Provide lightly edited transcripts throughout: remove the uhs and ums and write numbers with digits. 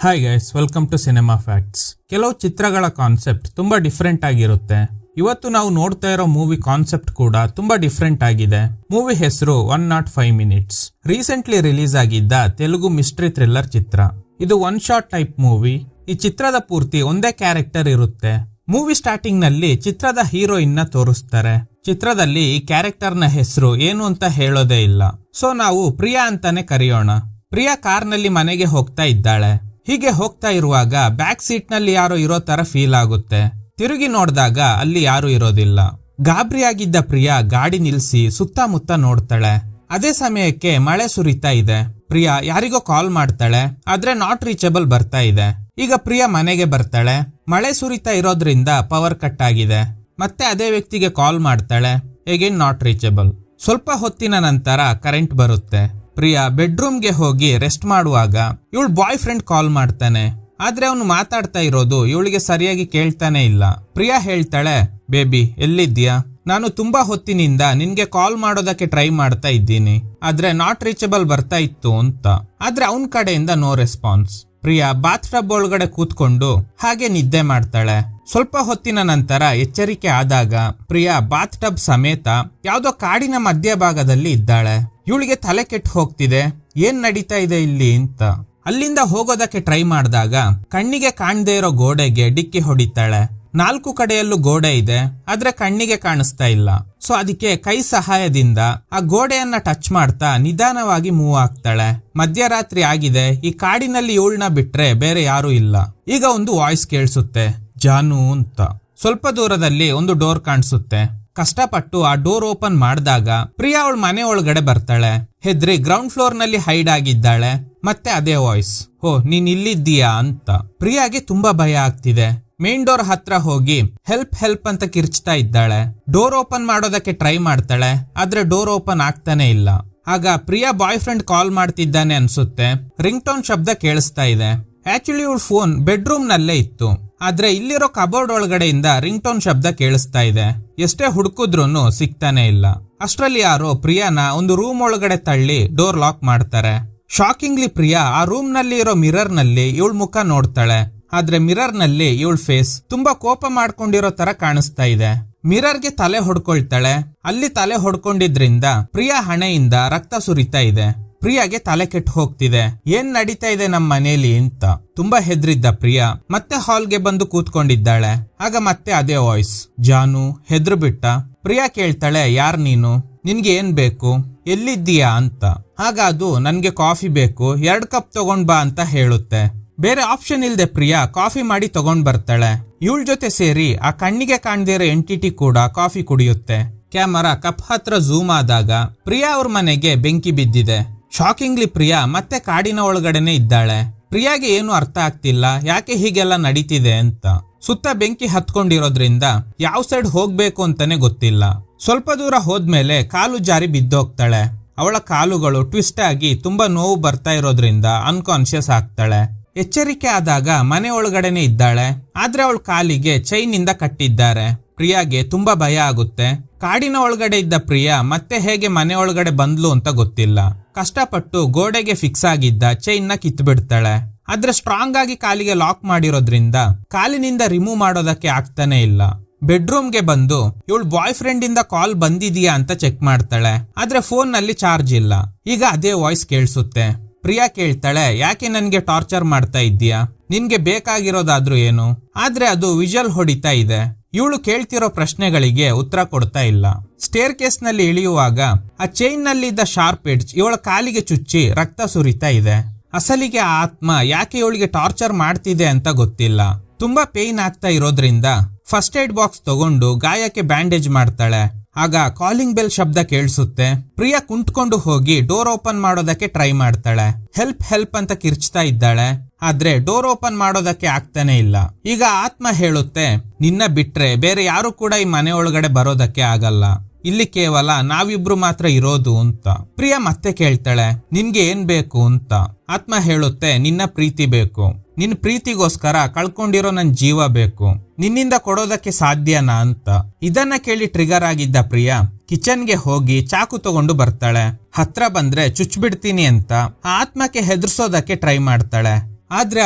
Hi guys, welcome to cinema facts. ಕೆಲವು ಚಿತ್ರಗಳ concept ತುಂಬಾ ಡಿಫ್ರೆಂಟ್ ಆಗಿರುತ್ತೆ. ಇವತ್ತು ನಾವು ನೋಡ್ತಾ ಇರೋ ಮೂವಿ ಕಾನ್ಸೆಪ್ಟ್ ಕೂಡ ತುಂಬಾ ಡಿಫ್ರೆಂಟ್ ಆಗಿದೆ. ಮೂವಿ ಹೆಸರು 105 ಮಿನಿಟ್ಸ್. ರೀಸೆಂಟ್ಲಿ ರಿಲೀಸ್ ಆಗಿದ್ದ ತೆಲುಗು ಮಿಸ್ಟ್ರಿ ಥ್ರಿಲ್ಲರ್ ಚಿತ್ರ. ಇದು ಒನ್ ಶಾಟ್ ಟೈಪ್ ಮೂವಿ. ಈ ಚಿತ್ರದ ಪೂರ್ತಿ ಒಂದೇ ಕ್ಯಾರೆಕ್ಟರ್ ಇರುತ್ತೆ. ಮೂವಿ ಸ್ಟಾರ್ಟಿಂಗ್ ನಲ್ಲಿ ಚಿತ್ರದ ಹೀರೋಯಿನ್ ನ ತೋರಿಸ್ತಾರೆ. ಚಿತ್ರದಲ್ಲಿ ಈ ಕ್ಯಾರೆಕ್ಟರ್ ನ ಹೆಸರು ಏನು ಅಂತ ಹೇಳೋದೇ ಇಲ್ಲ. ಸೊ ನಾವು ಪ್ರಿಯಾ ಅಂತಾನೆ ಕರೆಯೋಣ. ಪ್ರಿಯಾ ಕಾರ್ನಲ್ಲಿ ಮನೆಗೆ ಹೋಗ್ತಾ ಇದ್ದಾಳೆ. ಹೀಗೆ ಹೋಗ್ತಾ ಇರುವಾಗ ಬ್ಯಾಕ್ ಸೀಟ್ ನಲ್ಲಿ ಯಾರೋ ಇರೋ ತರ ಫೀಲ್ ಆಗುತ್ತೆ. ತಿರುಗಿ ನೋಡಿದಾಗ ಅಲ್ಲಿ ಯಾರು ಇರೋದಿಲ್ಲ. ಗಾಬರಿಯಾಗಿದ್ದ ಪ್ರಿಯಾ ಗಾಡಿ ನಿಲ್ಸಿ ಸುತ್ತಮುತ್ತ ನೋಡ್ತಾಳೆ. ಅದೇ ಸಮಯಕ್ಕೆ ಮಳೆ ಸುರಿತಾ ಇದೆ. ಪ್ರಿಯಾ ಯಾರಿಗೋ ಕಾಲ್ ಮಾಡ್ತಾಳೆ, ಆದ್ರೆ ನಾಟ್ ರೀಚಬಲ್ ಬರ್ತಾ ಇದೆ. ಈಗ ಪ್ರಿಯಾ ಮನೆಗೆ ಬರ್ತಾಳೆ. ಮಳೆ ಸುರಿತಾ ಇರೋದ್ರಿಂದ ಪವರ್ ಕಟ್ ಆಗಿದೆ. ಮತ್ತೆ ಅದೇ ವ್ಯಕ್ತಿಗೆ ಕಾಲ್ ಮಾಡ್ತಾಳೆ, ಎಗೇನ್ ನಾಟ್ ರೀಚಬಲ್. ಸ್ವಲ್ಪ ಹೊತ್ತಿನ ನಂತರ ಕರೆಂಟ್ ಬರುತ್ತೆ. ಪ್ರಿಯಾ ಬೆಡ್ರೂಮ್ಗೆ ಹೋಗಿ ರೆಸ್ಟ್ ಮಾಡುವಾಗ ಇವಳ ಬಾಯ್ ಫ್ರೆಂಡ್ ಕಾಲ್ ಮಾಡ್ತಾನೆ. ಆದ್ರೆ ಅವನು ಮಾತಾಡ್ತಾ ಇರೋದು ಇವಳಿಗೆ ಸರಿಯಾಗಿ ಕೇಳ್ತಾನೆ ಇಲ್ಲ. ಪ್ರಿಯಾ ಹೇಳ್ತಾಳೆ, ಬೇಬಿ ಎಲ್ಲಿದ್ಯಾ? ನಾನು ತುಂಬಾ ಹೊತ್ತಿನಿಂದ ನಿನ್ಗೆ ಕಾಲ್ ಮಾಡೋದಕ್ಕೆ ಟ್ರೈ ಮಾಡ್ತಾ ಇದ್ದೀನಿ, ಆದ್ರೆ ನಾಟ್ ರೀಚಬಲ್ ಬರ್ತಾ ಇತ್ತು ಅಂತ. ಆದ್ರೆ ಅವನ್ ಕಡೆಯಿಂದ no response. Priya bath tub ಒಳಗಡೆ ಕೂತ್ಕೊಂಡು ಹಾಗೆ ನಿದ್ದೆ ಮಾಡ್ತಾಳೆ. ಸ್ವಲ್ಪ ಹೊತ್ತಿನ ನಂತರ ಎಚ್ಚರಿಕೆ ಆದಾಗ ಪ್ರಿಯಾ ಬಾತ್ ಟಬ್ ಸಮೇತ ಯಾವ್ದೋ ಕಾಡಿನ ಮಧ್ಯಭಾಗದಲ್ಲಿ ಇದ್ದಾಳೆ. ಇವಳಿಗೆ ತಲೆ ಕೆಟ್ಟು ಹೋಗ್ತಿದೆ, ಏನ್ ನಡೀತಾ ಇದೆ ಇಲ್ಲಿ ಅಂತ. ಅಲ್ಲಿಂದ ಹೋಗೋದಕ್ಕೆ ಟ್ರೈ ಮಾಡಿದಾಗ ಕಣ್ಣಿಗೆ ಕಾಣದೇ ಇರೋ ಗೋಡೆಗೆ ಡಿಕ್ಕಿ ಹೊಡಿತಾಳೆ. 4 ಕಡೆಯಲ್ಲೂ ಗೋಡೆ ಇದೆ, ಆದ್ರೆ ಕಣ್ಣಿಗೆ ಕಾಣಿಸ್ತಾ ಇಲ್ಲ. ಸೊ ಅದಕ್ಕೆ ಕೈ ಸಹಾಯದಿಂದ ಆ ಗೋಡೆಯನ್ನ ಟಚ್ ಮಾಡ್ತಾ ನಿಧಾನವಾಗಿ ಮೂವ್ ಆಗ್ತಾಳೆ. ಮಧ್ಯರಾತ್ರಿ ಆಗಿದೆ. ಈ ಕಾಡಿನಲ್ಲಿ ಇವಳನ್ನ ಬಿಟ್ರೆ ಬೇರೆ ಯಾರು ಇಲ್ಲ. ಈಗ ಒಂದು ವಾಯ್ಸ್ ಕೇಳಿಸುತ್ತೆ, ಜಾನು ಅಂತ. ಸ್ವಲ್ಪ ದೂರದಲ್ಲಿ ಒಂದು ಡೋರ್ ಕಾಣಿಸುತ್ತೆ. ಕಷ್ಟಪಟ್ಟು ಆ ಡೋರ್ ಓಪನ್ ಮಾಡಿದಾಗ ಪ್ರಿಯಾ ಅವಳ ಮನೆ ಒಳಗಡೆ ಬರ್ತಾಳೆ. ಹೆದ್ರಿ ಗ್ರೌಂಡ್ ಫ್ಲೋರ್ ನಲ್ಲಿ ಹೈಡ್ ಆಗಿದ್ದಾಳೆ. ಮತ್ತೆ ಅದೇ ವಾಯ್ಸ್, ಹೋ ನೀನ್ ಇಲ್ಲಿದ್ದೀಯಾ ಅಂತ. ಪ್ರಿಯಾಗೆ ತುಂಬಾ ಭಯ ಆಗ್ತಿದೆ. ಮೇನ್ ಡೋರ್ ಹತ್ರ ಹೋಗಿ ಹೆಲ್ಪ್ ಹೆಲ್ಪ್ ಅಂತ ಕಿರ್ಚ್ತಾ ಇದ್ದಾಳೆ. ಡೋರ್ ಓಪನ್ ಮಾಡೋದಕ್ಕೆ ಟ್ರೈ ಮಾಡ್ತಾಳೆ, ಆದ್ರೆ ಡೋರ್ ಓಪನ್ ಆಗ್ತಾನೆ ಇಲ್ಲ. ಆಗ ಪ್ರಿಯಾ ಬಾಯ್ ಫ್ರೆಂಡ್ ಕಾಲ್ ಮಾಡ್ತಿದ್ದಾನೆ ಅನ್ಸುತ್ತೆ. ರಿಂಗ್ ಟೋನ್ ಶಬ್ದ ಕೇಳಿಸ್ತಾ ಇದೆ. ಆಕ್ಚುಲಿ ಇವಳ ಫೋನ್ ಬೆಡ್ರೂಮ್ ನಲ್ಲೇ ಇತ್ತು, ಆದ್ರೆ ಇಲ್ಲಿರೋ ಕಬೋರ್ಡ್ ಒಳಗಡೆಯಿಂದ ರಿಂಗ್ ಟೋನ್ ಶಬ್ದ ಕೇಳಿಸ್ತಾ ಇದೆ. ಎಷ್ಟೇ ಹುಡುಕಿದ್ರೂ ಸಿಗ್ತಾನೆ ಇಲ್ಲ. ಅಷ್ಟ್ರಲ್ಲಿ ಯಾರೋ ಪ್ರಿಯಾನ ಒಂದು ರೂಮ್ ಒಳಗಡೆ ತಳ್ಳಿ ಡೋರ್ ಲಾಕ್ ಮಾಡ್ತಾರೆ. ಶಾಕಿಂಗ್ಲಿ ಪ್ರಿಯಾ ಆ ರೂಮ್ ನಲ್ಲಿ ಇರೋ ಮಿರರ್ ನಲ್ಲಿ ಇವಳ ಮುಖ ನೋಡ್ತಾಳೆ. ಆದ್ರೆ ಮಿರರ್ ನಲ್ಲಿ ಇವಳ ಫೇಸ್ ತುಂಬಾ ಕೋಪ ಮಾಡ್ಕೊಂಡಿರೋ ತರ ಕಾಣಿಸ್ತಾ ಇದೆ. ಮಿರರ್ಗೆ ತಲೆ ಹೊಡ್ಕೊಳ್ತಾಳೆ. ಅಲ್ಲಿ ತಲೆ ಹೊಡ್ಕೊಂಡಿದ್ರಿಂದ ಪ್ರಿಯಾ ಹಣೆಯಿಂದ ರಕ್ತ ಸುರಿತಾ ಇದೆ. ಪ್ರಿಯಾಗೆ ತಲೆ ಕೆಟ್ಟು ಹೋಗ್ತಿದೆ, ಏನ್ ನಡೀತಾ ಇದೆ ನಮ್ಮ ಮನೇಲಿ ಅಂತ. ತುಂಬಾ ಹೆದ್ರಿದ್ದ ಪ್ರಿಯಾ ಮತ್ತೆ ಹಾಲ್ಗೆ ಬಂದು ಕೂತ್ಕೊಂಡಿದ್ದಾಳೆ. ಆಗ ಮತ್ತೆ ಅದೇ ವಾಯ್ಸ್, ಜಾನು ಹೆದ್ರು ಬಿಟ್ಟ. ಪ್ರಿಯಾ ಕೇಳ್ತಾಳೆ, ಯಾರ್ ನೀನು? ನಿನ್ಗೆ ಏನ್ ಬೇಕು? ಎಲ್ಲಿದ್ದೀಯಾ ಅಂತ. ಆಗ ಅದು ನನ್ಗೆ ಕಾಫಿ ಬೇಕು, 2 ಕಪ್ ತಗೊಂಡ್ ಬಾ ಅಂತ ಹೇಳುತ್ತೆ. ಬೇರೆ ಆಪ್ಷನ್ ಇಲ್ದೆ ಪ್ರಿಯಾ ಕಾಫಿ ಮಾಡಿ ತಗೊಂಡ್ ಬರ್ತಾಳೆ. ಇವಳ ಜೊತೆ ಸೇರಿ ಆ ಕಣ್ಣಿಗೆ ಕಾಣದೇ ಇರೋ ಎಂಟಿಟಿ ಕೂಡ ಕಾಫಿ ಕುಡಿಯುತ್ತೆ. ಕ್ಯಾಮರಾ ಕಪ್ ಹತ್ರ ಝೂಮ್ ಆದಾಗ ಪ್ರಿಯಾ ಅವ್ರ ಮನೆಗೆ ಬೆಂಕಿ ಬಿದ್ದಿದೆ. ಶಾಕಿಂಗ್ಲಿ ಪ್ರಿಯಾ ಮತ್ತೆ ಕಾಡಿನ ಒಳಗಡೆನೆ ಇದ್ದಾಳೆ. ಪ್ರಿಯಾಗೆ ಏನು ಅರ್ಥ ಆಗ್ತಿಲ್ಲ, ಯಾಕೆ ಹೀಗೆಲ್ಲ ನಡೀತಿದೆ ಅಂತ. ಸುತ್ತ ಬೆಂಕಿ ಹತ್ಕೊಂಡಿರೋದ್ರಿಂದ ಯಾವ ಸೈಡ್ ಹೋಗ್ಬೇಕು ಅಂತಾನೆ ಗೊತ್ತಿಲ್ಲ. ಸ್ವಲ್ಪ ದೂರ ಹೋದ್ಮೇಲೆ ಕಾಲು ಜಾರಿ ಬಿದ್ದೋಗ್ತಾಳೆ. ಅವಳ ಕಾಲುಗಳು ಟ್ವಿಸ್ಟ್ ಆಗಿ ತುಂಬಾ ನೋವು ಬರ್ತಾ ಇರೋದ್ರಿಂದ ಅನ್ಕಾನ್ಶಿಯಸ್ ಆಗ್ತಾಳೆ. ಎಚ್ಚರಿಕೆ ಆದಾಗ ಮನೆ ಒಳಗಡೆನೆ ಇದ್ದಾಳೆ, ಆದ್ರೆ ಅವಳ ಕಾಲಿಗೆ ಚೈನ್ ಇಂದ ಕಟ್ಟಿದ್ದಾರೆ. ಪ್ರಿಯಾಗೆ ತುಂಬಾ ಭಯ ಆಗುತ್ತೆ. ಕಾಡಿನ ಒಳಗಡೆ ಇದ್ದ ಪ್ರಿಯಾ ಮತ್ತೆ ಹೇಗೆ ಮನೆ ಒಳಗಡೆ ಬಂದ್ಲು ಅಂತ ಗೊತ್ತಿಲ್ಲ. ಕಷ್ಟಪಟ್ಟು ಗೋಡೆಗೆ ಫಿಕ್ಸ್ ಆಗಿದ್ದ ಚೈನ್ ನ ಕಿತ್ತು ಬಿಡ್ತಾಳೆ. ಆದ್ರೆ ಸ್ಟ್ರಾಂಗ್ ಆಗಿ ಕಾಲಿಗೆ ಲಾಕ್ ಮಾಡಿರೋದ್ರಿಂದ ಕಾಲಿನಿಂದ ರಿಮೂವ್ ಮಾಡೋದಕ್ಕೆ ಆಗ್ತಾನೆ ಇಲ್ಲ. ಬೆಡ್ರೂಮ್ಗೆ ಬಂದು ಇವಳು ಬಾಯ್ ಫ್ರೆಂಡ್ ಇಂದ ಕಾಲ್ ಬಂದಿದೀಯಾ ಅಂತ ಚೆಕ್ ಮಾಡ್ತಾಳೆ. ಆದ್ರೆ ಫೋನ್ ನಲ್ಲಿ ಚಾರ್ಜ್ ಇಲ್ಲ. ಈಗ ಅದೇ ವಾಯ್ಸ್ ಕೇಳಿಸುತ್ತೆ. ಪ್ರಿಯಾ ಕೇಳ್ತಾಳೆ, ಯಾಕೆ ನನ್ಗೆ ಟಾರ್ಚರ್ ಮಾಡ್ತಾ ಇದ್ದೀಯಾ? ನಿನ್ಗೆ ಬೇಕಾಗಿರೋದಾದ್ರೂ ಏನು? ಆದ್ರೆ ಅದು ವಿಜುವಲ್ ಹೊಡಿತಾ ಇದೆ. ಇವಳು ಕೇಳ್ತಿರೋ ಪ್ರಶ್ನೆಗಳಿಗೆ ಉತ್ತರ ಕೊಡ್ತಾ ಇಲ್ಲ. ಸ್ಟೇರ್ ಕೇಸ್ ನಲ್ಲಿ ಇಳಿಯುವಾಗ ಆ ಚೈನ್ ನಲ್ಲಿ ಇದ್ದ ಶಾರ್ಪ್ ಎಡ್ಜ್ ಇವಳ ಕಾಲಿಗೆ ಚುಚ್ಚಿ ರಕ್ತ ಸುರಿತಾ ಇದೆ. ಅಸಲಿಗೆ ಆ ಆತ್ಮ ಯಾಕೆ ಇವಳಿಗೆ ಟಾರ್ಚರ್ ಮಾಡ್ತಿದೆ ಅಂತ ಗೊತ್ತಿಲ್ಲ. ತುಂಬಾ ಪೇನ್ ಆಗ್ತಾ ಇರೋದ್ರಿಂದ ಫಸ್ಟ್ ಏಡ್ ಬಾಕ್ಸ್ ತಗೊಂಡು ಗಾಯಕ್ಕೆ ಬ್ಯಾಂಡೇಜ್ ಮಾಡ್ತಾಳೆ. ಆಗ ಕಾಲಿಂಗ್ ಬೆಲ್ ಶಬ್ದ ಕೇಳಿಸುತ್ತೆ. ಪ್ರಿಯಾ ಕುಂಟ್ಕೊಂಡು ಹೋಗಿ ಡೋರ್ ಓಪನ್ ಮಾಡೋದಕ್ಕೆ ಟ್ರೈ ಮಾಡ್ತಾಳೆ. ಹೆಲ್ಪ್ ಹೆಲ್ಪ್ ಅಂತ ಕಿರ್ಚ್ತಾ ಇದ್ದಾಳೆ, ಆದ್ರೆ ಡೋರ್ ಓಪನ್ ಮಾಡೋದಕ್ಕೆ ಆಗ್ತಾನೆ ಇಲ್ಲ. ಈಗ ಆತ್ಮ ಹೇಳುತ್ತೆ, ನಿನ್ನ ಬಿಟ್ರೆ ಬೇರೆ ಯಾರು ಕೂಡ ಈ ಮನೆ ಒಳಗಡೆ ಬರೋದಕ್ಕೆ ಆಗಲ್ಲ. ಇಲ್ಲಿ ಕೇವಲ ನಾವಿಬ್ರು ಮಾತ್ರ ಇರೋದು ಅಂತ. ಪ್ರಿಯಾ ಮತ್ತೆ ಕೇಳ್ತಾಳೆ, ನಿನ್ಗೆ ಏನ್ ಬೇಕು ಅಂತ. ಆತ್ಮ ಹೇಳುತ್ತೆ, ನಿನ್ನ ಪ್ರೀತಿ ಬೇಕು. ನಿನ್ ಪ್ರೀತಿಗೋಸ್ಕರ ಕಳ್ಕೊಂಡಿರೋ ನನ್ ಜೀವ ಬೇಕು. ನಿನ್ನಿಂದ ಕೊಡೋದಕ್ಕೆ ಸಾಧ್ಯನಾ ಅಂತ. ಇದನ್ನ ಕೇಳಿ ಟ್ರಿಗರ್ ಆಗಿದ್ದ ಪ್ರಿಯಾ ಕಿಚನ್ಗೆ ಹೋಗಿ ಚಾಕು ತಗೊಂಡು ಬರ್ತಾಳೆ. ಹತ್ರ ಬಂದ್ರೆ ಚುಚ್ಬಿಡ್ತೀನಿ ಅಂತ ಆ ಆತ್ಮಕ್ಕೆ ಹೆದರ್ಸೋದಕ್ಕೆ ಟ್ರೈ ಮಾಡ್ತಾಳೆ. ಆದ್ರೆ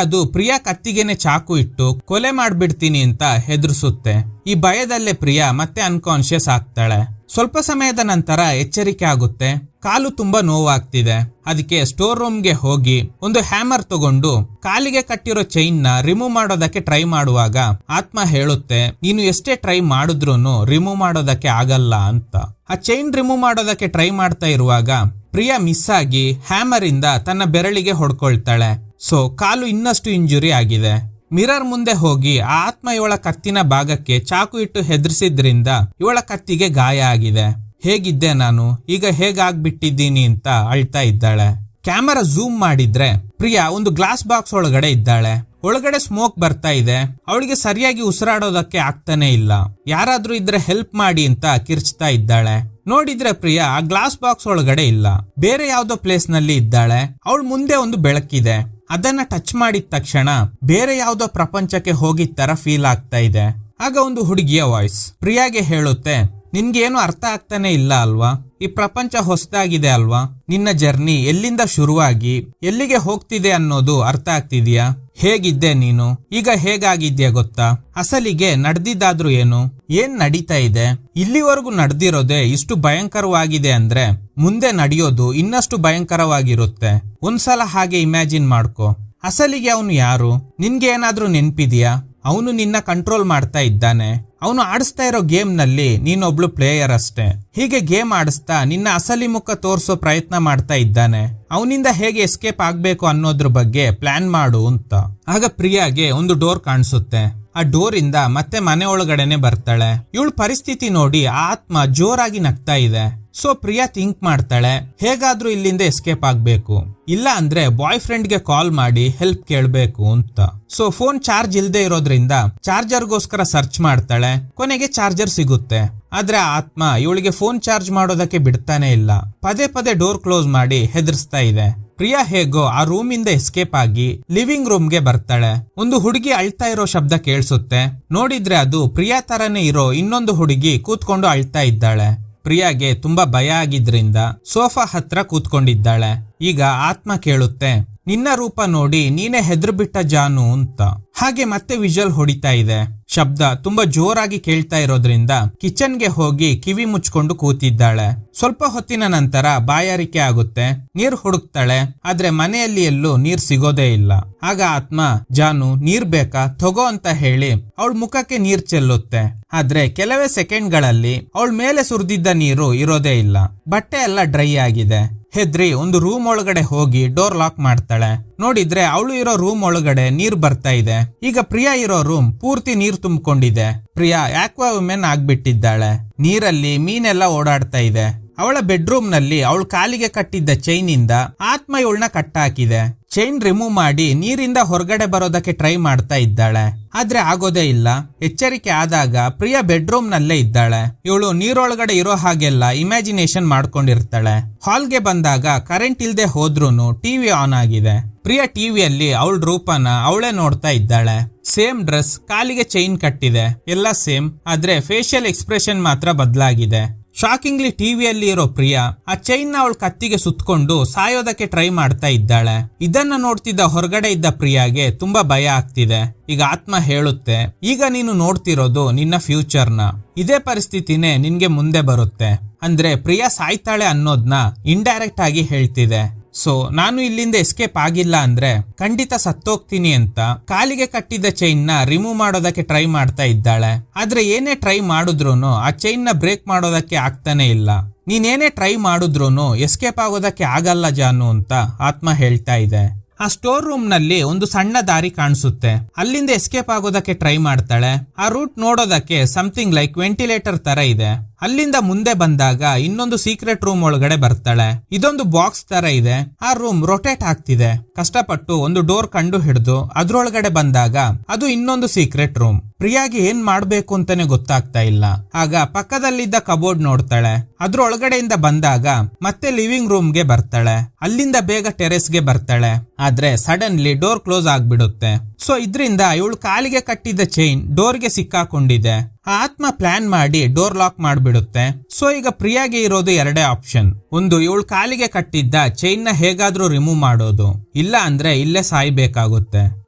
ಅದು ಪ್ರಿಯಾ ಕತ್ತಿಗೆನೆ ಚಾಕು ಇಟ್ಟು ಕೊಲೆ ಮಾಡ್ಬಿಡ್ತೀನಿ ಅಂತ ಹೆದರ್ಸುತ್ತೆ. ಈ ಭಯದಲ್ಲೇ ಪ್ರಿಯಾ ಮತ್ತೆ ಅನ್ಕಾನ್ಶಿಯಸ್ ಆಗ್ತಾಳೆ. ಸ್ವಲ್ಪ ಸಮಯದ ನಂತರ ಎಚ್ಚರಿಕೆ ಆಗುತ್ತೆ. ಕಾಲು ತುಂಬಾ ನೋವಾಗ್ತಿದೆ. ಅದಕ್ಕೆ ಸ್ಟೋರ್ ರೂಮ್ಗೆ ಹೋಗಿ ಒಂದು ಹ್ಯಾಮರ್ ತಗೊಂಡು ಕಾಲಿಗೆ ಕಟ್ಟಿರೋ ಚೈನ್ ನ ರಿಮೂವ್ ಮಾಡೋದಕ್ಕೆ ಟ್ರೈ ಮಾಡುವಾಗ ಆತ್ಮ ಹೇಳುತ್ತೆ, ನೀನು ಎಷ್ಟೇ ಟ್ರೈ ಮಾಡಿದ್ರೂನು ರಿಮೂವ್ ಮಾಡೋದಕ್ಕೆ ಆಗಲ್ಲ ಅಂತ. ಆ ಚೈನ್ ರಿಮೂವ್ ಮಾಡೋದಕ್ಕೆ ಟ್ರೈ ಮಾಡ್ತಾ ಇರುವಾಗ ಪ್ರಿಯಾ ಮಿಸ್ ಆಗಿ ಹ್ಯಾಮರ್ ಇಂದ ತನ್ನ ಬೆರಳಿಗೆ ಹೊಡ್ಕೊಳ್ತಾಳೆ. ಸೊ ಕಾಲು ಇನ್ನಷ್ಟು ಇಂಜುರಿ ಆಗಿದೆ. ಮಿರರ್ ಮುಂದೆ ಹೋಗಿ ಆ ಆತ್ಮ ಇವಳ ಕತ್ತಿನ ಭಾಗಕ್ಕೆ ಚಾಕು ಇಟ್ಟು ಹೆದರ್ಸಿದ್ರಿಂದ ಇವಳ ಕತ್ತಿಗೆ ಗಾಯ ಆಗಿದೆ. ಹೇಗಿದ್ದೆ ನಾನು, ಈಗ ಹೇಗಾಗ್ಬಿಟ್ಟಿದ್ದೀನಿ ಅಂತ ಅಳ್ತಾ ಇದ್ದಾಳೆ. ಕ್ಯಾಮರಾ ಝೂಮ್ ಮಾಡಿದ್ರೆ ಪ್ರಿಯಾ ಒಂದು ಗ್ಲಾಸ್ ಬಾಕ್ಸ್ ಒಳಗಡೆ ಇದ್ದಾಳೆ. ಒಳಗಡೆ ಸ್ಮೋಕ್ ಬರ್ತಾ ಇದೆ. ಅವಳಿಗೆ ಸರಿಯಾಗಿ ಉಸಿರಾಡೋದಕ್ಕೆ ಆಗ್ತಾನೆ ಇಲ್ಲ. ಯಾರಾದ್ರೂ ಇದ್ರೆ ಹೆಲ್ಪ್ ಮಾಡಿ ಅಂತ ಕಿರ್ಚ್ತಾ ಇದ್ದಾಳೆ. ನೋಡಿದ್ರೆ ಪ್ರಿಯಾ ಆ ಗ್ಲಾಸ್ ಬಾಕ್ಸ್ ಒಳಗಡೆ ಇಲ್ಲ, ಬೇರೆ ಯಾವ್ದೋ ಪ್ಲೇಸ್ ನಲ್ಲಿ ಇದ್ದಾಳೆ. ಅವಳ ಮುಂದೆ ಒಂದು ಬೆಳಕಿದೆ. ಅದನ್ನ ಟಚ್ ಮಾಡಿದ ತಕ್ಷಣ ಬೇರೆ ಯಾವ್ದೋ ಪ್ರಪಂಚಕ್ಕೆ ಹೋಗಿದ ತರ ಫೀಲ್ ಆಗ್ತಾ ಇದೆ. ಆಗ ಒಂದು ಹುಡುಗಿಯ ವಾಯ್ಸ್ ಪ್ರಿಯಾಗೆ ಹೇಳುತ್ತೆ, ನಿನ್ಗೇನು ಅರ್ಥ ಆಗ್ತಾನೆ ಇಲ್ಲ ಅಲ್ವಾ? ಈ ಪ್ರಪಂಚ ಹೊಸದಾಗಿದೆ ಅಲ್ವಾ? ನಿನ್ನ ಜರ್ನಿ ಎಲ್ಲಿಂದ ಶುರುವಾಗಿ ಎಲ್ಲಿಗೆ ಹೋಗ್ತಿದೆ ಅನ್ನೋದು ಅರ್ಥ ಆಗ್ತಿದ್ಯಾ? ಹೇಗಿದ್ದೆ ನೀನು, ಈಗ ಹೇಗಾಗಿದ್ಯಾ ಗೊತ್ತಾ? ಅಸಲಿಗೆ ನಡೆದಿದ್ದಾದ್ರೂ ಏನು, ಏನ್ ನಡೀತಾ ಇದೆ? ಇಲ್ಲಿವರೆಗೂ ನಡೆದಿರೋದೇ ಇಷ್ಟು ಭಯಂಕರವಾಗಿದೆ ಅಂದ್ರೆ ಮುಂದೆ ನಡೆಯೋದು ಇನ್ನಷ್ಟು ಭಯಂಕರವಾಗಿರುತ್ತೆ. ಒಂದ್ಸಲ ಹಾಗೆ ಇಮ್ಯಾಜಿನ್ ಮಾಡ್ಕೊ. ಅಸಲಿಗೆ ಅವನು ಯಾರು? ನಿನ್ಗೆ ಏನಾದ್ರೂ ನೆನ್ಪಿದ್ಯಾ? ಅವನು ನಿನ್ನ ಕಂಟ್ರೋಲ್ ಮಾಡ್ತಾ ಇದ್ದಾನೆ. ಅವನು ಆಡಿಸ್ತಾ ಇರೋ ಗೇಮ್ ನಲ್ಲಿ ನೀನೊಬ್ಳು ಪ್ಲೇಯರ್ ಅಷ್ಟೇ. ಹೀಗೆ ಗೇಮ್ ಆಡಿಸ್ತಾ ನಿನ್ನ ಅಸಲಿ ಮುಖ ತೋರ್ಸೋ ಪ್ರಯತ್ನ ಮಾಡ್ತಾ ಇದ್ದಾನೆ. ಅವನಿಂದ ಹೇಗೆ ಎಸ್ಕೇಪ್ ಆಗ್ಬೇಕು ಅನ್ನೋದ್ರ ಬಗ್ಗೆ ಪ್ಲಾನ್ ಮಾಡು ಅಂತ. ಆಗ ಪ್ರಿಯಾಗೆ ಒಂದು ಡೋರ್ ಕಾಣಿಸುತ್ತೆ. ಆ ಡೋರ್ ಇಂದ ಮತ್ತೆ ಮನೆ ಒಳಗಡೆನೆ ಬರ್ತಾಳೆ. ಇವಳ ಪರಿಸ್ಥಿತಿ ನೋಡಿ ಆ ಆತ್ಮ ಜೋರಾಗಿ ನಗ್ತಾ ಇದೆ. ಸೊ ಪ್ರಿಯಾ ಥಿಂಕ್ ಮಾಡ್ತಾಳೆ, ಹೇಗಾದ್ರೂ ಇಲ್ಲಿಂದ ಎಸ್ಕೇಪ್ ಆಗ್ಬೇಕು, ಇಲ್ಲ ಅಂದ್ರೆ ಬಾಯ್ ಫ್ರೆಂಡ್ಗೆ ಕಾಲ್ ಮಾಡಿ ಹೆಲ್ಪ್ ಕೇಳ್ಬೇಕು ಅಂತ. ಸೊ ಫೋನ್ ಚಾರ್ಜ್ ಇಲ್ದೆ ಇರೋದ್ರಿಂದ ಚಾರ್ಜರ್ಗೋಸ್ಕರ ಸರ್ಚ್ ಮಾಡ್ತಾಳೆ. ಕೊನೆಗೆ ಚಾರ್ಜರ್ ಸಿಗುತ್ತೆ. ಆದ್ರೆ ಆತ್ಮ ಇವಳಿಗೆ ಫೋನ್ ಚಾರ್ಜ್ ಮಾಡೋದಕ್ಕೆ ಬಿಡ್ತಾನೆ ಇಲ್ಲ. ಪದೇ ಪದೇ ಡೋರ್ ಕ್ಲೋಸ್ ಮಾಡಿ ಹೆದರ್ಸ್ತಾ ಇದೆ. ಪ್ರಿಯಾ ಹೇಗೋ ಆ ರೂಮ್ ಇಂದ ಎಸ್ಕೇಪ್ ಆಗಿ ಲಿವಿಂಗ್ ರೂಮ್ಗೆ ಬರ್ತಾಳೆ. ಒಂದು ಹುಡುಗಿ ಅಳ್ತಾ ಇರೋ ಶಬ್ದ ಕೇಳಿಸುತ್ತೆ. ನೋಡಿದ್ರೆ ಅದು ಪ್ರಿಯಾ ತರನೇ ಇರೋ ಇನ್ನೊಂದು ಹುಡುಗಿ ಕೂತ್ಕೊಂಡು ಅಳ್ತಾ ಇದ್ದಾಳೆ. ಪ್ರಿಯಾಗೆ ತುಂಬಾ ಭಯ ಆಗಿದ್ರಿಂದ ಸೋಫಾ ಹತ್ರ ಕೂತ್ಕೊಂಡಿದ್ದಾಳೆ. ಈಗ ಆತ್ಮ ಕೇಳುತ್ತೆ, ನಿನ್ನ ರೂಪ ನೋಡಿ ನೀನೇ ಹೆದರ್ಬಿಟ್ಟ ಜಾನು ಅಂತ. ಹಾಗೆ ಮತ್ತೆ ವಿಜಲ್ ಹೊಡಿತಾ ಇದೆ. ಶಬ್ದ ತುಂಬಾ ಜೋರಾಗಿ ಕೇಳ್ತಾ ಇರೋದ್ರಿಂದ ಕಿಚನ್ಗೆ ಹೋಗಿ ಕಿವಿ ಮುಚ್ಕೊಂಡು ಕೂತಿದ್ದಾಳೆ. ಸ್ವಲ್ಪ ಹೊತ್ತಿನ ನಂತರ ಬಾಯಾರಿಕೆ ಆಗುತ್ತೆ. ನೀರ್ ಹುಡುಕ್ತಾಳೆ. ಆದ್ರೆ ಮನೆಯಲ್ಲಿ ಎಲ್ಲೂ ನೀರ್ ಸಿಗೋದೇ ಇಲ್ಲ. ಆಗ ಆತ್ಮ, ಜಾನು ನೀರ್ ಬೇಕಾ, ತಗೋ ಅಂತ ಹೇಳಿ ಅವಳ ಮುಖಕ್ಕೆ ನೀರ್ ಚೆಲ್ಲುತ್ತೆ. ಆದ್ರೆ ಕೆಲವೇ ಸೆಕೆಂಡ್ಗಳಲ್ಲಿ ಅವಳ ಮೇಲೆ ಸುರಿದಿದ್ದ ನೀರು ಇರೋದೇ ಇಲ್ಲ. ಬಟ್ಟೆ ಎಲ್ಲ ಡ್ರೈ ಆಗಿದೆ. ಹೆದ್ರಿ ಒಂದು ರೂಮ್ ಒಳಗಡೆ ಹೋಗಿ ಡೋರ್ ಲಾಕ್ ಮಾಡ್ತಾಳೆ. ನೋಡಿದ್ರೆ ಅವಳು ಇರೋ ರೂಮ್ ಒಳಗಡೆ ನೀರ್ ಬರ್ತಾ ಇದೆ. ಈಗ ಪ್ರಿಯಾ ಇರೋ ರೂಮ್ ಪೂರ್ತಿ ನೀರ್ ತುಂಬಿಕೊಂಡಿದೆ. ಪ್ರಿಯಾ ಆಕ್ವಾ ವುಮೆನ್ ಆಗ್ಬಿಟ್ಟಿದ್ದಾಳೆ. ನೀರಲ್ಲಿ ಮೀನೆಲ್ಲ ಓಡಾಡ್ತಾ ಇದೆ. ಅವಳ ಬೆಡ್ರೂಮ್ ನಲ್ಲಿ ಅವಳು ಕಾಲಿಗೆ ಕಟ್ಟಿದ್ದ ಚೈನ್ ಇಂದ ಆತ್ಮ ಇವಳನ್ನ ಕಟ್ಟಾಕಿದೆ. ಚೈನ್ ರಿಮೂವ್ ಮಾಡಿ ನೀರಿಂದ ಹೊರಗಡೆ ಬರೋದಕ್ಕೆ ಟ್ರೈ ಮಾಡ್ತಾ ಇದ್ದಾಳೆ. ಆದ್ರೆ ಆಗೋದೇ ಇಲ್ಲ. ಎಚ್ಚರಿಕೆ ಆದಾಗ ಪ್ರಿಯಾ ಬೆಡ್ರೂಮ್ ನಲ್ಲೇ ಇದ್ದಾಳೆ. ಇವಳು ನೀರೊಳಗಡೆ ಇರೋ ಹಾಗೆಲ್ಲ ಇಮ್ಯಾಜಿನೇಷನ್ ಮಾಡ್ಕೊಂಡಿರ್ತಾಳೆ. ಹಾಲ್ಗೆ ಬಂದಾಗ ಕರೆಂಟ್ ಇಲ್ದೆ ಹೋದ್ರೂನು ಟಿವಿ ಆನ್ ಆಗಿದೆ. ಪ್ರಿಯಾ ಟಿವಿಯಲ್ಲಿ ಅವಳ ರೂಪನ ಅವಳೇ ನೋಡ್ತಾ ಇದ್ದಾಳೆ. ಸೇಮ್ ಡ್ರೆಸ್, ಕಾಲಿಗೆ ಚೈನ್ ಕಟ್ಟಿದೆ, ಎಲ್ಲ ಸೇಮ್. ಆದ್ರೆ ಫೇಶಿಯಲ್ ಎಕ್ಸ್ಪ್ರೆಷನ್ ಮಾತ್ರ ಬದಲಾಗಿದೆ. ಶಾಕಿಂಗ್ಲಿ ಟಿವಿಯಲ್ಲಿ ಇರೋ ಪ್ರಿಯಾ ಆ ಚೈನ್ ನ ಅವಳ ಕತ್ತಿಗೆ ಸುತ್ತಕೊಂಡು ಸಾಯೋದಕ್ಕೆ ಟ್ರೈ ಮಾಡ್ತಾ ಇದ್ದಾಳೆ. ಇದನ್ನ ನೋಡ್ತಿದ್ದ ಹೊರಗಡೆ ಇದ್ದ ಪ್ರಿಯಾಗೆ ತುಂಬಾ ಭಯ ಆಗ್ತಿದೆ. ಈಗ ಆತ್ಮ ಹೇಳುತ್ತೆ, ಈಗ ನೀನು ನೋಡ್ತಿರೋದು ನಿನ್ನ ಫ್ಯೂಚರ್ನ. ಇದೇ ಪರಿಸ್ಥಿತಿನೇ ನಿನ್ಗೆ ಮುಂದೆ ಬರುತ್ತೆ. ಅಂದ್ರೆ ಪ್ರಿಯಾ ಸಾಯ್ತಾಳೆ ಅನ್ನೋದ್ನ ಇಂಡೈರೆಕ್ಟ್ ಆಗಿ ಹೇಳ್ತಿದೆ. ಸೊ ನಾನು ಇಲ್ಲಿಂದ ಎಸ್ಕೇಪ್ ಆಗಿಲ್ಲ ಅಂದ್ರೆ ಖಂಡಿತ ಸತ್ತೋಗ್ತೀನಿ ಅಂತ ಕಾಲಿಗೆ ಕಟ್ಟಿದ್ದ ಚೈನ್ ನ ರಿಮೂವ್ ಮಾಡೋದಕ್ಕೆ ಟ್ರೈ ಮಾಡ್ತಾ ಇದ್ದಾಳೆ. ಆದ್ರೆ ಏನೇ ಟ್ರೈ ಮಾಡಿದ್ರೂನು ಆ ಚೈನ್ ನ ಬ್ರೇಕ್ ಮಾಡೋದಕ್ಕೆ ಆಗ್ತಾನೆ ಇಲ್ಲ. ನೀನೇನೇ ಟ್ರೈ ಮಾಡಿದ್ರೂನು ಎಸ್ಕೇಪ್ ಆಗೋದಕ್ಕೆ ಆಗಲ್ಲ ಜಾನು ಅಂತ ಆತ್ಮ ಹೇಳ್ತಾ ಇದೆ. ಆ ಸ್ಟೋರ್ ರೂಮ್ ನಲ್ಲಿ ಒಂದು ಸಣ್ಣ ದಾರಿ ಕಾಣಿಸುತ್ತೆ. ಅಲ್ಲಿಂದ ಎಸ್ಕೇಪ್ ಆಗೋದಕ್ಕೆ ಟ್ರೈ ಮಾಡ್ತಾಳೆ. ಆ ರೂಟ್ ನೋಡೋದಕ್ಕೆ ಸಮಥಿಂಗ್ ಲೈಕ್ ವೆಂಟಿಲೇಟರ್ ತರ ಇದೆ. ಅಲ್ಲಿಂದ ಮುಂದೆ ಬಂದಾಗ ಇನ್ನೊಂದು ಸೀಕ್ರೆಟ್ ರೂಮ್ ಒಳಗಡೆ ಬರ್ತಾಳೆ. ಇದೊಂದು ಬಾಕ್ಸ್ ತರ ಇದೆ. ಆ ರೂಮ್ ರೊಟೇಟ್ ಆಗ್ತಿದೆ. ಕಷ್ಟಪಟ್ಟು ಒಂದು ಡೋರ್ ಕಂಡು ಹಿಡಿದು ಅದ್ರೊಳಗಡೆ ಬಂದಾಗ ಅದು ಇನ್ನೊಂದು ಸೀಕ್ರೆಟ್ ರೂಮ್. ಪ್ರಿಯಾಗೆ ಏನ್ ಮಾಡ್ಬೇಕು ಅಂತಾನೆ ಗೊತ್ತಾಗ್ತಾ ಇಲ್ಲ. ಆಗ ಪಕ್ಕದಲ್ಲಿದ್ದ ಕಬೋರ್ಡ್ ನೋಡ್ತಾಳೆ. ಅದ್ರ ಒಳಗಡೆಯಿಂದ ಬಂದಾಗ ಮತ್ತೆ ಲಿವಿಂಗ್ ರೂಮ್ಗೆ ಬರ್ತಾಳೆ. ಅಲ್ಲಿಂದ ಬೇಗ ಟೆರೆಸ್ಗೆ ಬರ್ತಾಳೆ. ಆದ್ರೆ ಸಡನ್ಲಿ ಡೋರ್ ಕ್ಲೋಸ್ ಆಗ್ಬಿಡುತ್ತೆ. ಸೊ ಇದ್ರಿಂದ ಇವಳು ಕಾಲಿಗೆ ಕಟ್ಟಿದ್ದ ಚೈನ್ ಡೋರ್ಗೆ ಸಿಕ್ಕಾಕೊಂಡಿದೆ. ಆ ಆತ್ಮ ಪ್ಲಾನ್ ಮಾಡಿ ಡೋರ್ ಲಾಕ್ ಮಾಡ್ಬಿಡುತ್ತೆ. ಸೊ ಈಗ ಪ್ರಿಯಾಗೆ ಇರೋದು ಎರಡೇ ಆಪ್ಷನ್. ಒಂದು, ಇವಳು ಕಾಲಿಗೆ ಕಟ್ಟಿದ್ದ ಚೈನ್ ನ ಹೇಗಾದ್ರೂ ರಿಮೂವ್ ಮಾಡೋದು, ಇಲ್ಲ ಅಂದ್ರೆ ಇಲ್ಲೇ ಸಾಯ್ಬೇಕಾಗುತ್ತೆ.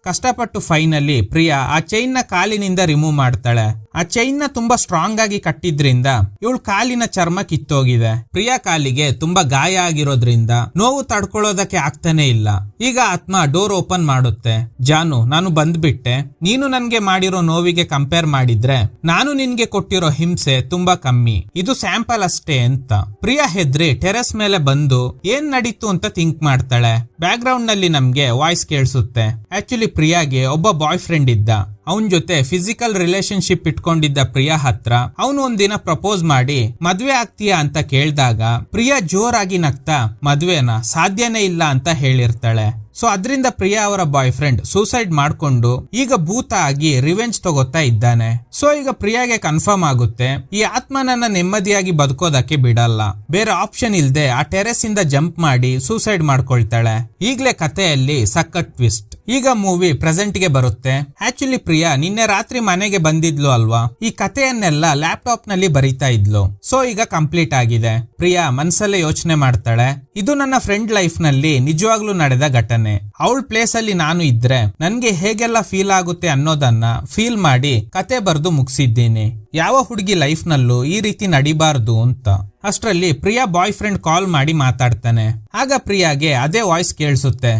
ಕಷ್ಟಪಟ್ಟು ಫೈನಲಿ ಪ್ರಿಯಾ ಆ ಚೈನ್ ನ ಕಾಲಿನಿಂದ ರಿಮೂವ್ ಮಾಡ್ತಾಳೆ. ಆ ಚೈನ್ ನ ತುಂಬಾ ಸ್ಟ್ರಾಂಗ್ ಆಗಿ ಕಟ್ಟಿದ್ರಿಂದ ಇವಳು ಕಾಲಿನ ಚರ್ಮ ಕಿತ್ತೋಗಿದೆ. ಪ್ರಿಯಾ ಕಾಲಿಗೆ ತುಂಬಾ ಗಾಯ ಆಗಿರೋದ್ರಿಂದ ನೋವು ತಡ್ಕೊಳ್ಳೋದಕ್ಕೆ ಆಗ್ತಾನೆ ಇಲ್ಲ. ಈಗ ಆತ್ಮ ಡೋರ್ ಓಪನ್ ಮಾಡುತ್ತೆ. ಜಾನು, ನಾನು ಬಂದ್ಬಿಟ್ಟೆ. ನೀನು ನನ್ಗೆ ಮಾಡಿರೋ ನೋವಿಗೆ ಕಂಪೇರ್ ಮಾಡಿದ್ರೆ ನಾನು ನಿನ್ಗೆ ಕೊಟ್ಟಿರೋ ಹಿಂಸೆ ತುಂಬಾ ಕಮ್ಮಿ. ಇದು ಸ್ಯಾಂಪಲ್ ಅಷ್ಟೇ ಅಂತ. ಪ್ರಿಯಾ ಹೆದ್ರಿ ಟೆರೆಸ್ ಮೇಲೆ ಬಂದು ಏನ್ ನಡೀತು ಅಂತ ಥಿಂಕ್ ಮಾಡ್ತಾಳೆ. ಬ್ಯಾಕ್ ಗ್ರೌಂಡ್ ನಲ್ಲಿ ನಮ್ಗೆ ವಾಯ್ಸ್ ಕೇಳಿಸುತ್ತೆ. ಆಕ್ಚುಲಿ ಪ್ರಿಯಾಗೆ ಒಬ್ಬ ಬಾಯ್ ಫ್ರೆಂಡ್ ಇದ್ದ. ಅವನ್ ಜೊತೆ ಫಿಸಿಕಲ್ ರಿಲೇಶನ್ಶಿಪ್ ಇಟ್ಕೊಂಡಿದ್ದ ಪ್ರಿಯಾ ಹತ್ರ ಅವನು ಒಂದಿನ ಪ್ರಪೋಸ್ ಮಾಡಿ ಮದ್ವೆ ಆಗ್ತೀಯಾ ಅಂತ ಕೇಳ್ದಾಗ ಪ್ರಿಯಾ ಜೋರಾಗಿ ನಗ್ತಾ ಮದ್ವೆನ ಸಾಧ್ಯನೇ ಇಲ್ಲ ಅಂತ ಹೇಳಿರ್ತಾಳೆ. ಸೊ ಅದರಿಂದ ಪ್ರಿಯಾ ಅವರ ಬಾಯ್ ಫ್ರೆಂಡ್ ಸೂಸೈಡ್ ಮಾಡ್ಕೊಂಡು ಈಗ ಭೂತ ಆಗಿ ರಿವೆಂಜ್ ತಗೋತಾ ಇದ್ದಾನೆ. ಸೊ ಈಗ ಪ್ರಿಯಾಗೆ ಕನ್ಫರ್ಮ್ ಆಗುತ್ತೆ ಈ ಆತ್ಮನನ್ನ ನೆಮ್ಮದಿಯಾಗಿ ಬದುಕೋದಕ್ಕೆ ಬಿಡಲ್ಲ. ಬೇರೆ ಆಪ್ಷನ್ ಇಲ್ದೆ ಆ ಟೆರೆಸ್ ಇಂದ ಜಂಪ್ ಮಾಡಿ ಸೂಸೈಡ್ ಮಾಡ್ಕೊಳ್ತಾಳೆ. ಈಗ್ಲೇ ಕಥೆಯಲ್ಲಿ ಸಖತ್ ಟ್ವಿಸ್ಟ್. ಈಗ ಮೂವಿ ಪ್ರೆಸೆಂಟ್ ಗೆ ಬರುತ್ತೆ. ಆಕ್ಚುಲಿ ಪ್ರಿಯಾ ನಿನ್ನೆ ರಾತ್ರಿ ಮನೆಗೆ ಬಂದಿದ್ಲು ಅಲ್ವಾ, ಈ ಕಥೆಯನ್ನೆಲ್ಲ ಲ್ಯಾಪ್ಟಾಪ್ ನಲ್ಲಿ ಬರೀತಾ ಇದ್ಲು. ಸೊ ಈಗ ಕಂಪ್ಲೀಟ್ ಆಗಿದೆ. ಪ್ರಿಯಾ ಮನ್ಸಲ್ಲೇ ಯೋಚನೆ ಮಾಡ್ತಾಳೆ, ಇದು ನನ್ನ ಫ್ರೆಂಡ್ ಲೈಫ್ ನಲ್ಲಿ ನಿಜವಾಗ್ಲೂ ನಡೆದ ಘಟನೆ. ಅವಳ ಪ್ಲೇಸ್ ಅಲ್ಲಿ ನಾನು ಇದ್ರೆ ನನ್ಗೆ ಹೇಗೆಲ್ಲ ಫೀಲ್ ಆಗುತ್ತೆ ಅನ್ನೋದನ್ನ ಫೀಲ್ ಮಾಡಿ ಕತೆ ಬರೆದು ಮುಗಿಸಿದ್ದೀನಿ. ಯಾವ ಹುಡುಗಿ ಲೈಫ್ ನಲ್ಲೂ ಈ ರೀತಿ ನಡಿಬಾರ್ದು ಅಂತ. ಅಷ್ಟರಲ್ಲಿ ಪ್ರಿಯಾ ಬಾಯ್ ಫ್ರೆಂಡ್ ಕಾಲ್ ಮಾಡಿ ಮಾತಾಡ್ತಾನೆ. ಆಗ ಪ್ರಿಯಾಗೆ ಅದೇ ವಾಯ್ಸ್ ಕೇಳಿಸುತ್ತೆ,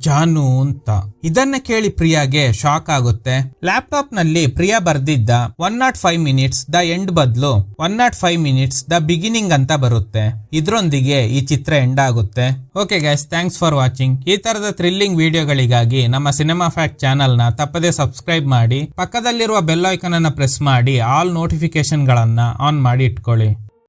ಜಾನು ಅಂತ. ಇದನ್ನ ಕೇಳಿ ಪ್ರಿಯಾಗೆ ಶಾಕ್ ಆಗುತ್ತೆ. ಲ್ಯಾಪ್ಟಾಪ್ ನಲ್ಲಿ ಪ್ರಿಯಾ ಬರ್ದಿದ್ದ 105 ಮಿನಿಟ್ಸ್ ದ ಎಂಡ್ ಬದಲು 105 ಮಿನಿಟ್ಸ್ ದ ಬಿಗಿನಿಂಗ್ ಅಂತ ಬರುತ್ತೆ. ಇದ್ರೊಂದಿಗೆ ಈ ಚಿತ್ರ ಎಂಡ್ ಆಗುತ್ತೆ. Okay guys, thanks for watching. ಈ ತರದ ಥ್ರಿಲ್ಲಿಂಗ್ ವಿಡಿಯೋಗಳಿಗಾಗಿ ನಮ್ಮ ಸಿನಿಮಾ ಫ್ಯಾಕ್ಟ್ ಚಾನಲ್ ನ ತಪ್ಪದೇ ಸಬ್ಸ್ಕ್ರೈಬ್ ಮಾಡಿ, ಪಕ್ಕದಲ್ಲಿರುವ ಬೆಲ್ ಐಕಾನ್ ಅನ್ನ ಪ್ರೆಸ್ ಮಾಡಿ ಆಲ್ ನೋಟಿಫಿಕೇಶನ್ ಗಳನ್ನ ಆನ್ ಮಾಡಿ ಇಟ್ಕೊಳ್ಳಿ.